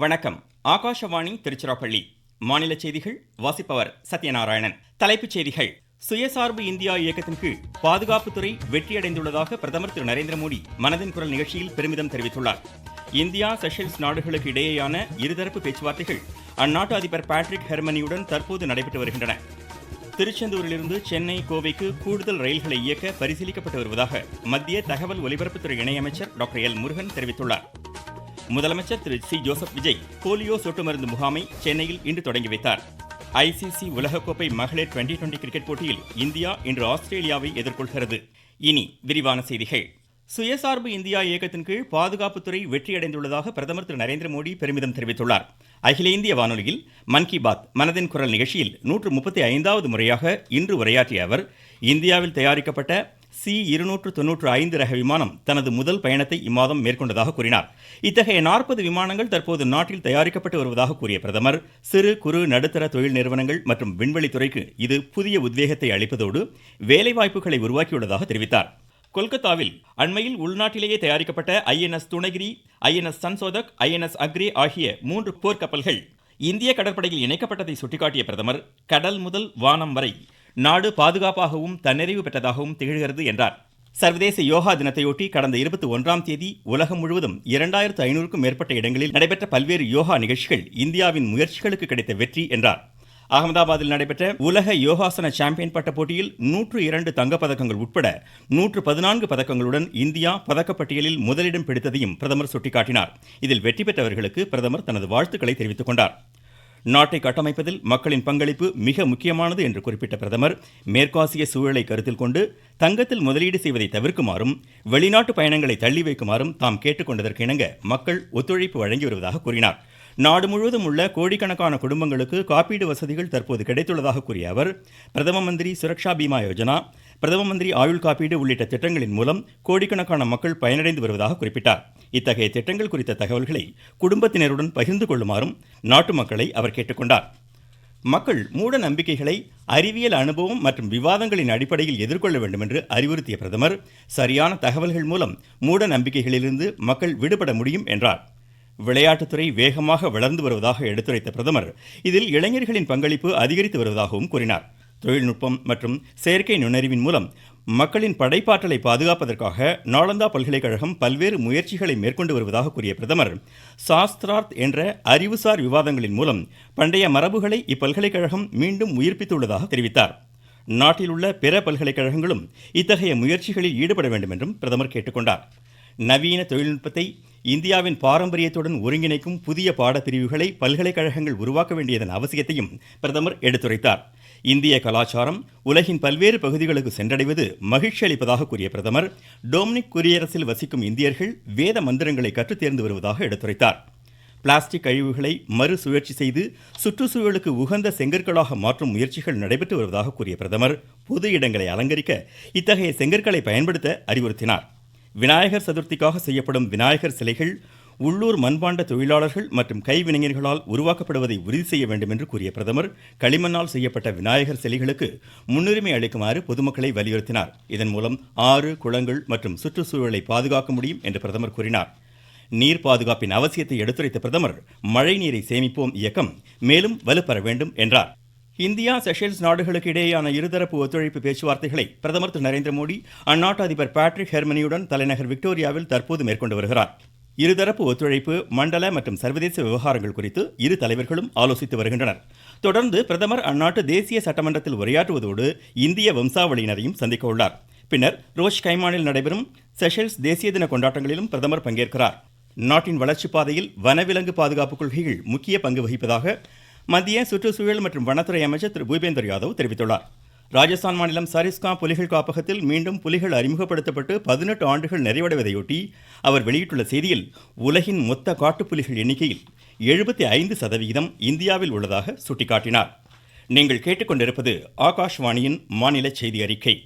வணக்கம். ஆகாஷவாணி திருச்சிராப்பள்ளி. மாநில செய்திகள் வாசிப்பவர் சத்யநாராயணன். தலைப்புச் செய்திகள். சுயசார்பு இந்தியா இயக்கத்தின் கீழ் பாதுகாப்புத்துறை வெற்றியடைந்துள்ளதாக பிரதமர் திரு நரேந்திர மோடி மனதின் குரல் நிகழ்ச்சியில் பெருமிதம் தெரிவித்துள்ளார். இந்தியா செஷல்ஸ் நாடுகளுக்கு இடையேயான இருதரப்பு பேச்சுவார்த்தைகள் அந்நாட்டு அதிபர் பேட்ரிக் ஹெர்மனியுடன் தற்போது நடைபெற்று வருகின்றன. திருச்செந்தூரிலிருந்து சென்னை, கோவைக்கு கூடுதல் ரயில்களை இயக்க பரிசீலிக்கப்பட்டு வருவதாக மத்திய தகவல் ஒலிபரப்புத்துறை இணையமைச்சர் டாக்டர் எல் முருகன் தெரிவித்துள்ளார். முதலமைச்சர் திரு சி ஜோசப் விஜய் போலியோ சொட்டு மருந்து முகாமை சென்னையில் இன்று தொடங்கி வைத்தார். ஐசிசி உலகக்கோப்பை மகளிர் 2020 கிரிக்கெட் போட்டியில் இந்தியா இன்று ஆஸ்திரேலியாவை எதிர்கொள்கிறது. இனி விரிவான செய்திகள். சுயசார்பு இந்தியா இயக்கத்தின் கீழ் பாதுகாப்புத்துறை வெற்றியடைந்துள்ளதாக பிரதமர் திரு நரேந்திர மோடி பெருமிதம் தெரிவித்துள்ளார். அகில இந்திய வானொலியில் மன் கி பாத் மனதின் குரல் நிகழ்ச்சியில் 135வது முறையாக இன்று உரையாற்றிய அவர், இந்தியாவில் தயாரிக்கப்பட்ட C-295 ரக விமானம் தனது முதல் பயணத்தை இம்மாதம் மேற்கொண்டதாக கூறினார். இத்தகைய 40 விமானங்கள் தற்போது நாட்டில் தயாரிக்கப்பட்டு வருவதாக கூறிய பிரதமர், சிறு குறு நடுத்தர தொழில் நிறுவனங்கள் மற்றும் விண்வெளித்துறைக்கு இது புதிய உத்வேகத்தை அளிப்பதோடு வேலைவாய்ப்புகளை உருவாக்கியுள்ளதாக தெரிவித்தார். கொல்கத்தாவில் அண்மையில் உள்நாட்டிலேயே தயாரிக்கப்பட்ட INS Dunagiri, INS Sanshodhak, INS Agrey ஆகிய 3 போர்க்கப்பல்கள் இந்திய கடற்படையில் இணைக்கப்பட்டதை சுட்டிக்காட்டிய பிரதமர், கடல் முதல் வானம் வரை நாடு பாதுகாப்பாகவும் தன்னிறைவு பெற்றதாகவும் திகழ்கிறது என்றார். சர்வதேச யோகா தினத்தையொட்டி கடந்த 21ஆம் தேதி உலகம் முழுவதும் 2500க்கும் மேற்பட்ட இடங்களில் நடைபெற்ற பல்வேறு யோகா நிகழ்ச்சிகள் இந்தியாவின் முயற்சிகளுக்கு கிடைத்த வெற்றி என்றார். அகமதாபாத்தில் நடைபெற்ற உலக யோகாசன சாம்பியன் பட்ட போட்டியில் 102 தங்கப்பதக்கங்கள் உட்பட 114 பதக்கங்களுடன் இந்தியா பதக்கப்பட்டியலில் முதலிடம் பிடித்ததையும் பிரதமர் சுட்டிக்காட்டினார். இதில் வெற்றி பெற்றவர்களுக்கு பிரதமர் தனது வாழ்த்துக்களை தெரிவித்துக் கொண்டார். நாட்டை கட்டமைப்பதில் மக்களின் பங்களிப்பு மிக முக்கியமானது என்று குறிப்பிட்ட பிரதமர், மேற்காசிய சூழலை கருத்தில் கொண்டு தங்கத்தில் முதலீடு செய்வதை தவிர்க்குமாறும் வெளிநாட்டு பயணங்களை தள்ளி வைக்குமாறும் தாம் கேட்டுக்கொண்டதற்கு இணங்க மக்கள் ஒத்துழைப்பு வழங்கி வருவதாக கூறினார். நாடு முழுவதும் உள்ள கோடிக்கணக்கான குடும்பங்களுக்கு காப்பீடு வசதிகள் தற்போது கிடைத்துள்ளதாக கூறிய அவர், பிரதம மந்திரி சுரக்ஷா பீமா யோஜனா, பிரதம மந்திரி ஆயுள் காப்பீடு உள்ளிட்ட திட்டங்களின் மூலம் கோடிக்கணக்கான மக்கள் பயனடைந்து வருவதாக குறிப்பிட்டார். இத்தகைய திட்டங்கள் குறித்த தகவல்களை குடும்பத்தினருடன் பகிர்ந்து கொள்ளுமாறும் நாட்டு மக்களை அவர் கேட்டுக்கொண்டார். மக்கள் மூட நம்பிக்கைகளை அறிவியல் அனுபவம் மற்றும் விவாதங்களின் அடிப்படையில் எதிர்கொள்ள வேண்டும் என்று அறிவுறுத்திய பிரதமர், சரியான தகவல்கள் மூலம் மூட நம்பிக்கைகளிலிருந்து மக்கள் விடுபட முடியும் என்றார். விளையாட்டுத்துறை வேகமாக வளர்ந்து வருவதாக எடுத்துரைத்த பிரதமர், இதில் இளைஞர்களின் பங்களிப்பு அதிகரித்து வருவதாகவும் கூறினார். தொழில்நுட்பம் மற்றும் செயற்கை நுண்ணறிவின் மூலம் மக்களின் படைப்பாற்றலை பாதுகாப்பதற்காக நாளந்தா பல்கலைக்கழகம் பல்வேறு முயற்சிகளை மேற்கொண்டு வருவதாக கூறிய பிரதமர், சாஸ்திரார்த் என்ற அறிவுசார் விவாதங்களின் மூலம் பண்டைய மரபுகளை இப்பல்கலைக்கழகம் மீண்டும் உயிர்ப்பித்துள்ளதாக தெரிவித்தார். நாட்டில் உள்ள பிற பல்கலைக்கழகங்களும் இத்தகைய முயற்சிகளில் ஈடுபட வேண்டும் என்றும் பிரதமர் கேட்டுக்கொண்டார். நவீன தொழில்நுட்பத்தை இந்தியாவின் பாரம்பரியத்துடன் ஒருங்கிணைக்கும் புதிய பாடப்பிரிவுகளை பல்கலைக்கழகங்கள் உருவாக்க வேண்டியதன் அவசியத்தையும் பிரதமர் எடுத்துரைத்தார். இந்திய கலாச்சாரம் உலகின் பல்வேறு பகுதிகளுக்கு சென்றடைவது மகிழ்ச்சி அளிப்பதாக கூறிய பிரதமர், டொமினிக் குடியரசில் வசிக்கும் இந்தியர்கள் வேத மந்திரங்களை கற்றுத் தேர்ந்து வருவதாக எடுத்துரைத்தார். பிளாஸ்டிக் கழிவுகளை மறுசுழற்சி செய்து சுற்றுச்சூழலுக்கு உகந்த செங்கற்களாக மாற்றும் முயற்சிகள் நடைபெற்று வருவதாக கூறிய பிரதமர், பொது இடங்களை அலங்கரிக்க இத்தகைய செங்கற்களை பயன்படுத்த அறிவுறுத்தினார். விநாயகர் சதுர்த்திக்காக செய்யப்படும் விநாயகர் சிலைகள் உள்ளூர் மண்பாண்ட தொழிலாளர்கள் மற்றும் கைவினைஞர்களால் உருவாக்கப்படுவதை உறுதி செய்ய வேண்டும் என்று கூறிய பிரதமர், களிமண்ணால் செய்யப்பட்ட விநாயகர் சிலைகளுக்கு முன்னுரிமை அளிக்குமாறு பொதுமக்களை வலியுறுத்தினார். இதன் மூலம் ஆறு, குளங்கள் மற்றும் சுற்றுச்சூழலை பாதுகாக்க முடியும் என்று பிரதமர் கூறினார். நீர் பாதுகாப்பின் அவசியத்தை எடுத்துரைத்த பிரதமர், மழை நீரை சேமிப்போம் இயக்கம் மேலும் வலுப்பெற வேண்டும் என்றார். இந்தியா செஷல்ஸ் நாடுகளுக்கு இடையேயான இருதரப்பு ஒத்துழைப்பு பேச்சுவார்த்தைகளை பிரதமர் திரு நரேந்திர மோடி அந்நாட்டு அதிபர் பேட்ரிக் ஹெர்மனியுடன் தலைநகர் விக்டோரியாவில் தற்போது மேற்கொண்டு வருகிறார். இருதரப்பு ஒத்துழைப்பு, மண்டல மற்றும் சர்வதேச விவகாரங்கள் குறித்து இரு தலைவர்களும் ஆலோசித்து வருகின்றனர். தொடர்ந்து பிரதமர் அந்நாட்டு தேசிய சட்டமன்றத்தில் உரையாற்றுவதோடு இந்திய வம்சாவளியினரையும் சந்திக்க உள்ளார். பின்னர் ரோஷ் கைமானில் நடைபெறும் செஷல்ஸ் தேசிய தின கொண்டாட்டங்களிலும் பிரதமர் பங்கேற்கிறார். நாட்டின் வளர்ச்சி பாதையில் வனவிலங்கு பாதுகாப்பு கொள்கைகள் முக்கிய பங்கு வகிப்பதாக மத்திய சுற்றுச்சூழல் மற்றும் வனத்துறை அமைச்சர் திரு பூபேந்தர் யாதவ் தெரிவித்துள்ளார். ராஜஸ்தான் மாநிலம் சரிஸ்கா புலிகள் காப்பகத்தில் மீண்டும் புலிகள் அறிமுகப்படுத்தப்பட்டு 18 ஆண்டுகள் நிறைவடைவதையொட்டி அவர் வெளியிட்டுள்ள செய்தியில், உலகின் மொத்த காட்டுப்புலிகள் எண்ணிக்கையில் 75% இந்தியாவில் உள்ளதாக சுட்டிக்காட்டினார். நீங்கள் கேட்டுக்கொண்டிருப்பது ஆகாஷ்வாணியின் மாநில செய்தி அறிக்கை.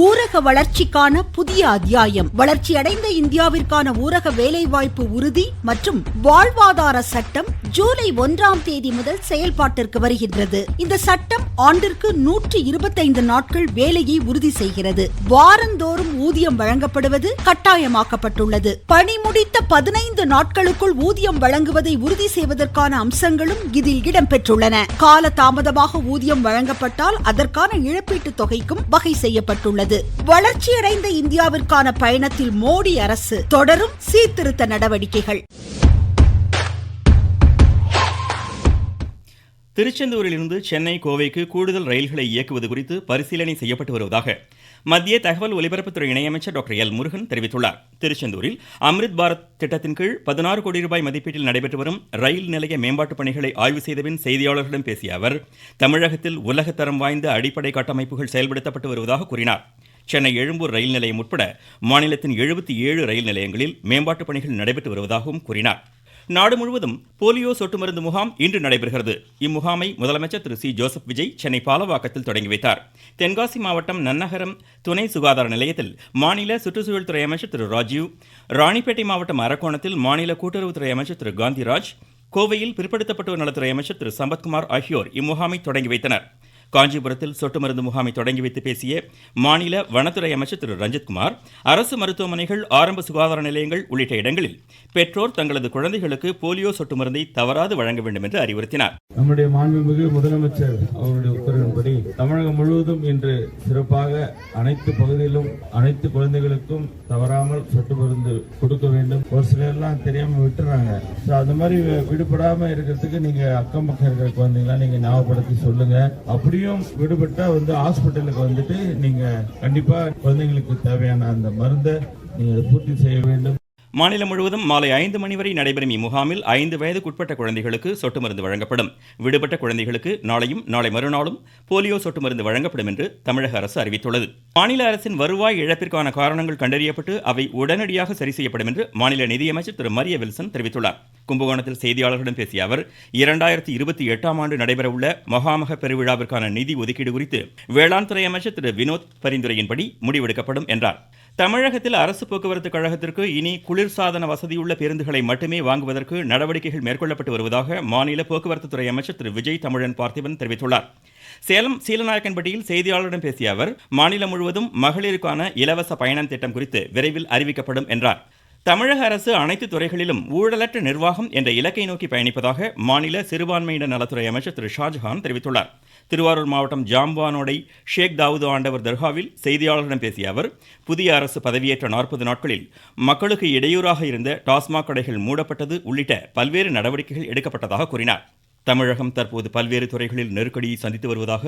ஊரக வளர்ச்சிக்கான புதிய அத்தியாயம். வளர்ச்சியடைந்த இந்தியாவிற்கான ஊரக வேலைவாய்ப்பு உறுதி மற்றும் வாழ்வாதார சட்டம் ஜூலை 1ஆம் தேதி முதல் செயல்பாட்டிற்கு வருகின்றது. இந்த சட்டம் ஆண்டிற்கு 125 நாட்கள் வேலையை உறுதி செய்கிறது. வாரந்தோறும் ஊதியம் வழங்கப்படுவது கட்டாயமாக்கப்பட்டுள்ளது. பணி முடித்த 15 நாட்களுக்குள் ஊதியம் வழங்குவதை உறுதி செய்வதற்கான அம்சங்களும் இதில் இடம்பெற்றுள்ளன. கால தாமதமாக ஊதியம் வழங்கப்பட்டால் அதற்கான இழப்பீட்டுத் தொகைக்கும் வகை செய்யப்பட்டுள்ளது. வளர்ச்சியடைந்த இந்தியாவிற்கான பயணத்தில் மோடி அரசு தொடரும் சீர்திருத்த நடவடிக்கைகள். திருச்செந்தூரிலிருந்து சென்னை கோவைக்கு கூடுதல் ரயில்களை இயக்குவது குறித்து பரிசீலனை செய்யப்பட்டு வருவதாக மத்திய தகவல் ஒலிபரப்புத்துறை இணையமைச்சர் டாக்டர் எல் முருகன் தெரிவித்துள்ளார். திருச்செந்தூரில் அம்ரித் பாரத் திட்டத்தின் கீழ் 16 கோடி ரூபாய் மதிப்பீட்டில் நடைபெற்று வரும் ரயில் நிலைய மேம்பாட்டுப் பணிகளை ஆய்வு செய்த பின் செய்தியாளர்களிடம் பேசிய அவர், தமிழகத்தில் உலகத்தரம் வாய்ந்த அடிப்படை கட்டமைப்புகள் செயல்படுத்தப்பட்டு வருவதாக கூறினார். சென்னை எழும்பூர் ரயில் நிலையம் உட்பட மாநிலத்தின் 77 ரயில் நிலையங்களில் மேம்பாட்டுப் பணிகள் நடைபெற்று வருவதாகவும் கூறினார். நாடு முழுவதும் போலியோ சொட்டு மருந்து முகாம் இன்று நடைபெறுகிறது. இம்முகாமை முதலமைச்சர் திரு சி ஜோசப் விஜய் சென்னை பாலவாக்கத்தில் தொடங்கி வைத்தார். தென்காசி மாவட்டம் நன்னகரம் துணை சுகாதார நிலையத்தில் மாநில சுற்றுச்சூழல் துறை அமைச்சர் திரு ராஜீவ், ராணிப்பேட்டை மாவட்டம் அரக்கோணத்தில் மாநில கூட்டுறவுத்துறை அமைச்சர் திரு காந்திராஜ், கோவையில் பிற்படுத்தப்பட்டோர் நலத்துறை அமைச்சர் திரு சம்பத்குமார் ஆகியோர் இம்முகாமை தொடங்கி வைத்தனர். காஞ்சிபுரத்தில் சொட்டு மருந்து முகாமை தொடங்கி வைத்து பேசிய மாநில வனத்துறை அமைச்சர் திரு ரஞ்சித்குமார், அரசு மருத்துவமனைகள், ஆரம்ப சுகாதார நிலையங்கள் உள்ளிட்ட இடங்களில் பெற்றோர் தங்களது குழந்தைகளுக்கு போலியோ சொட்டு மருந்தை தவறாது வழங்க வேண்டும் என்று அறிவுறுத்தினார். நம்முடைய மாண்புமிகு முதலமைச்சர் அவருடைய உத்தரவின்படி தமிழகம் முழுவதும் இன்று சிறப்பாக அனைத்து பகுதியிலும் அனைத்து குழந்தைகளுக்கும் தவறாமல் சொட்டு மருந்து கொடுக்க வேண்டும். ஒரு சிலர் எல்லாம் தெரியாம விட்டுறாங்க. அந்த மாதிரி விடுபடாம இருக்கிறதுக்கு நீங்க அக்கம் பக்கம் இருக்கிற குழந்தைங்களா நீங்க ஞாபகப்படுத்தி சொல்லுங்க. அப்படியும் விடுபட்டா ஹாஸ்பிட்டலுக்கு வந்துட்டு நீங்க கண்டிப்பா குழந்தைங்களுக்கு தேவையான அந்த மருந்தை நீங்க பூர்த்தி செய்ய வேண்டும். மாநிலம் முழுவதும் மாலை 5 மணி வரை நடைபெறும் இம்முகாமில் 5 வயதுக்குட்பட்ட குழந்தைகளுக்கு சொட்டு மருந்து வழங்கப்படும். விடுபட்ட குழந்தைகளுக்கு நாளையும் நாளை மறுநாளும் போலியோ சொட்டு மருந்து வழங்கப்படும் என்று தமிழக அரசு அறிவித்துள்ளது. மாநில அரசின் வருவாய் இழப்பிற்கான காரணங்கள் கண்டறியப்பட்டு அவை உடனடியாக சரி செய்யப்படும் என்று மாநில நிதியமைச்சர் திரு மரிய வில்சன் தெரிவித்துள்ளார். கும்பகோணத்தில் செய்தியாளர்களிடம் பேசிய அவர், 2028ஆம் ஆண்டு நடைபெறவுள்ள மகாமக பெருவிழாவிற்கான நிதி ஒதுக்கீடு குறித்து வேளாண் துறை அமைச்சர் திரு வினோத் பரிந்துரையின்படி முடிவெடுக்கப்படும் என்றார். தமிழகத்தில் அரசு போக்குவரத்து கழகத்திற்கு இனி குளிர்சாதன வசதியுள்ள பேருந்துகளை மட்டுமே வாங்குவதற்கு நடவடிக்கைகள் மேற்கொள்ளப்பட்டு வருவதாக மாநில போக்குவரத்து துறை அமைச்சர் திரு விஜய் தமிழன் பார்த்திபன் தெரிவித்துள்ளார். சேலம் சீலநாயக்கன்பட்டியில் செய்தியாளர்களிடம் பேசிய அவர், மாநிலம் முழுவதும் மகளிருக்கான இலவச பயணம் திட்டம் குறித்து விரைவில் அறிவிக்கப்படும் என்றார். தமிழக அரசு அனைத்து துறைகளிலும் ஊழலற்ற நிர்வாகம் என்ற இலக்கை நோக்கி பயணிப்பதாக மாநில சிறுபான்மையினர் நலத்துறை அமைச்சர் திரு ஷாஜஹான் தெரிவித்துள்ளார். திருவாரூர் மாவட்டம் ஜாம்பானோடை ஷேக் தாவூது ஆண்டவர் தர்காவில் செய்தியாளர்களிடம் பேசிய அவர், புதிய அரசு பதவியேற்ற 40 நாட்களில் மக்களுக்கு இடையூறாக இருந்த டாஸ்மாக் கடைகள் மூடப்பட்டது உள்ளிட்ட பல்வேறு நடவடிக்கைகள் எடுக்கப்பட்டதாக கூறினார். தமிழகம் தற்போது பல்வேறு துறைகளில் நெருக்கடியை சந்தித்து வருவதாக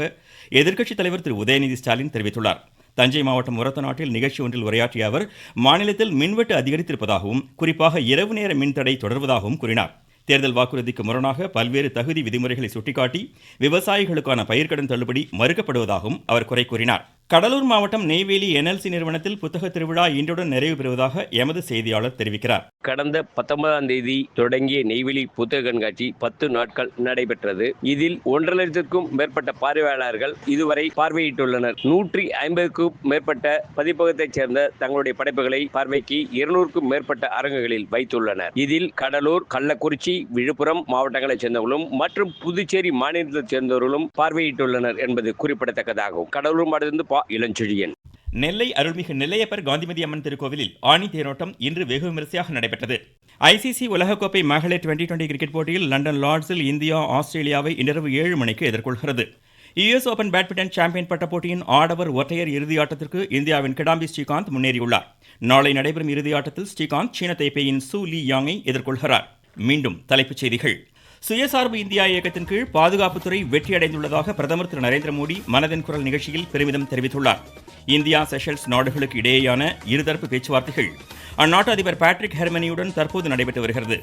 எதிர்க்கட்சித் தலைவர் திரு உதயநிதி ஸ்டாலின் தெரிவித்துள்ளார். தஞ்சை மாவட்டம் உரத்தநாட்டில் நிகழ்ச்சி ஒன்றில் உரையாற்றிய அவர், மாநிலத்தில் மின்வெட்டு அதிகரித்திருப்பதாகவும் குறிப்பாக இரவு நேர மின்தடை தொடர்வதாகவும் கூறினார். தேர்தல் வாக்குறுதிக்கு முரணாக பல்வேறு தகுதி விதிமுறைகளை சுட்டிக்காட்டி விவசாயிகளுக்கான பயிர்க்கடன் தள்ளுபடி மறுக்கப்படுவதாகவும் அவர் குறை கூறினார். கடலூர் மாவட்டம் நெய்வேலி NLC நிறுவனத்தில் புத்தக திருவிழா இன்றுடன் நிறைவு பெறுவதாக எமது செய்தியாளர் தெரிவிக்கிறார். கடந்த 19ஆம் தேதி தொடங்கிய நெய்வேலி புத்தக கண்காட்சி 10 நாட்கள் நடைபெற்றது. இதில் 1.5 லட்சத்திற்கும் மேற்பட்ட பார்வையாளர்கள் இதுவரை பார்வையிட்டுள்ளனர். 150க்கும் மேற்பட்ட பதிப்பகத்தைச் சேர்ந்த தங்களுடைய படைப்புகளை பார்வைக்கு 200க்கும் மேற்பட்ட அரங்குகளில் வைத்துள்ளனர். இதில் கடலூர், கள்ளக்குறிச்சி, விழுப்புரம் மாவட்டங்களைச் சேர்ந்தவர்களும் மற்றும் புதுச்சேரி மாநிலத்தைச் சேர்ந்தவர்களும் பார்வையிட்டுள்ளனர் என்பது குறிப்பிடத்தக்கதாகும். கடலூர் மாவட்டத்திலிருந்து இளஞ்செழியன். நெல்லை அருள்மிகு நெல்லையப்பர் காந்திமதி அம்மன் திருக்கோவிலில் ஆணி தேரோட்டம் இன்று வெகு விமரிசையாக நடைபெற்றது. ICC உலகக்கோப்பை மகளிர் 2020 கிரிக்கெட் போட்டியில் லண்டன் லார்ட்ஸில் இந்தியா ஆஸ்திரேலியாவை இன்றிரவு 7 மணிக்கு எதிர்கொள்கிறது. US ஓபன் பேட்மிண்டன் சாம்பியன் பட்ட போட்டியின் ஆடவர் ஒற்றையர் இறுதி ஆட்டத்திற்கு இந்தியாவின் கிடாம்பி ஸ்ரீகாந்த் முன்னேறியுள்ளார். நாளை நடைபெறும் இறுதி ஆட்டத்தில் ஸ்ரீகாந்த் சீன தைப்பேயின் சூ லீ யாங்கை எதிர்கொள்கிறார். மீண்டும் தலைப்புச் செய்திகள். சுயசார்பு இந்தியா இயக்கத்தின் கீழ் பாதுகாப்புத்துறை வெற்றியடைந்துள்ளதாக பிரதமர் திரு நரேந்திர மோடி மனதின் குரல் நிகழ்ச்சியில் பெருமிதம் தெரிவித்துள்ளார். இந்தியா செஷல்ஸ் நாடுகளுக்கு இடையேயான இருதரப்பு பேச்சுவார்த்தைகள் அந்நாட்டு அதிபர் பேட்ரிக் ஹெர்மனியுடன் தற்போது நடைபெற்று வருகிறது.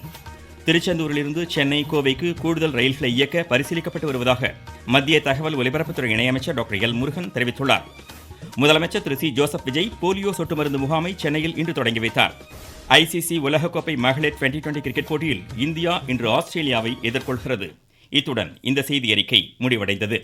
திருச்செந்தூரிலிருந்து சென்னை கோவைக்கு கூடுதல் ரயில்களை இயக்க பரிசீலிக்கப்பட்டு வருவதாக மத்திய தகவல் ஒலிபரப்புத்துறை இணையமைச்சர் டாக்டர் எல் முருகன் தெரிவித்துள்ளார். முதலமைச்சர் திரு சி ஜோசப் விஜய் போலியோ சொட்டு மருந்து முகாமை சென்னையில் இன்று தொடங்கி வைத்தார். ICC உலகக்கோப்பை மகளிர் 2020 கிரிக்கெட் போட்டியில் இந்தியா இன்று ஆஸ்திரேலியாவை எதிர்கொள்கிறது. இத்துடன் இந்த செய்தி அறிக்கை முடிவடைந்தது.